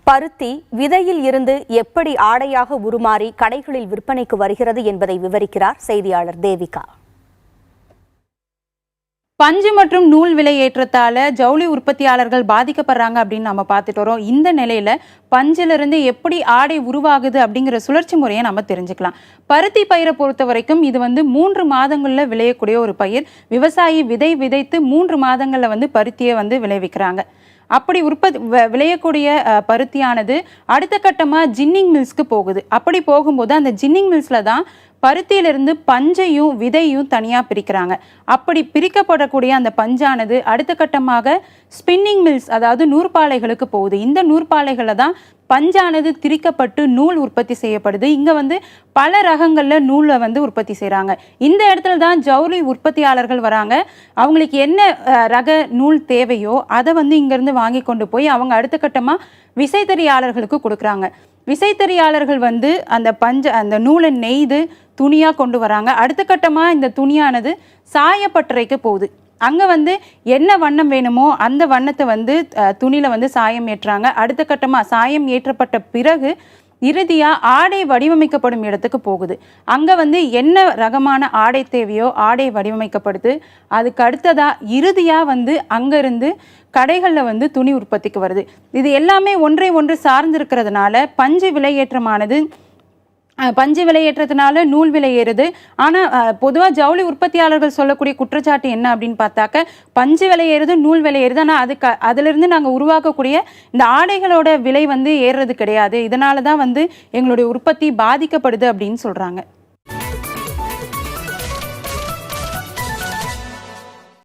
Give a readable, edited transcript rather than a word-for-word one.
பருத்தி விதையில் இருந்து எப்படி ஆடையாக உருமாறி கடைகளில் விற்பனைக்கு வருகிறது என்பதை விவரிக்கிறார் செய்தியாளர் தேவிகா. பஞ்சு மற்றும் நூல் விலை ஏற்றத்தால ஜவுளி உற்பத்தியாளர்கள் பாதிக்கப்படுறாங்க அப்படின்னு நம்ம பார்த்துட்டு வரோம். இந்த நிலையில பஞ்சிலிருந்து எப்படி ஆடை உருவாகுது அப்படிங்கிற சுழற்சி முறையை நம்ம தெரிஞ்சுக்கலாம். பருத்தி பயிரை பொறுத்த வரைக்கும் இது 3 மாதங்கள்ல விளையக்கூடிய ஒரு பயிர். விவசாயி விதை விதைத்து 3 மாதங்கள்ல பருத்தியை விளைவிக்கிறாங்க. அப்படி விளையக்கூடிய பருத்தியானது அடுத்த கட்டமாக ஜின்னிங் மில்ஸ்க்கு போகுது. அப்படி போகும்போது அந்த ஜின்னிங் மில்ஸில் தான் பருத்தியிலிருந்து பஞ்சையும் விதையும் தனியாக பிரிக்கிறாங்க. அப்படி பிரிக்கப்படக்கூடிய அந்த பஞ்சானது அடுத்த கட்டமாக ஸ்பின்னிங் மில்ஸ், அதாவது நூற்பாலைகளுக்கு போகுது. இந்த நூற்பாலைகளில் தான் பஞ்சானது திரிக்கப்பட்டு நூல் உற்பத்தி செய்யப்படுது. இங்கே பல ரகங்களில் நூலை உற்பத்தி செய்கிறாங்க. இந்த இடத்துல தான் ஜவுளி உற்பத்தியாளர்கள் வராங்க. அவங்களுக்கு என்ன ரக நூல் தேவையோ அதை இங்கேருந்து வாங்கி கொண்டு போய் அவங்க அடுத்த கட்டமாக விசைத்தறியாளர்களுக்கு கொடுக்குறாங்க. விசைத்தறியாளர்கள் அந்த நூலை நெய்து துணியாக கொண்டு வராங்க. அடுத்த கட்டமாக இந்த துணியானது சாயப்பட்டறைக்கு போகுது. அங்கே என்ன வண்ணம் வேணுமோ அந்த வண்ணத்தை துணியில் சாயம் ஏற்றுறாங்க. அடுத்த கட்டமாக சாயம் ஏற்றப்பட்ட பிறகு இறுதியாக ஆடை வடிவமைக்கப்படும் இடத்துக்கு போகுது. அங்கே என்ன ரகமான ஆடை தேவையோ ஆடை வடிவமைக்கப்படுது. அதுக்கு அடுத்ததாக இறுதியாக அங்கேருந்து கடைகளில் துணி உற்பத்திக்கு வருது. இது எல்லாமே ஒன்றை ஒன்று சார்ந்திருக்கிறதுனால பஞ்சு விலையேற்றத்தினால நூல் விலை ஏறுது. ஆனால் பொதுவாக ஜவுளி உற்பத்தியாளர்கள் சொல்லக்கூடிய குற்றச்சாட்டு என்ன அப்படின்னு பார்த்தாக்க, பஞ்சு விலை ஏறுது, நூல் விலை ஏறுது, ஆனால் அதிலிருந்து நாங்கள் உருவாக்கக்கூடிய இந்த ஆடைகளோட விலை ஏறுறது கிடையாது. இதனால தான் எங்களுடைய உற்பத்தி பாதிக்கப்படுது அப்படின்னு சொல்கிறாங்க.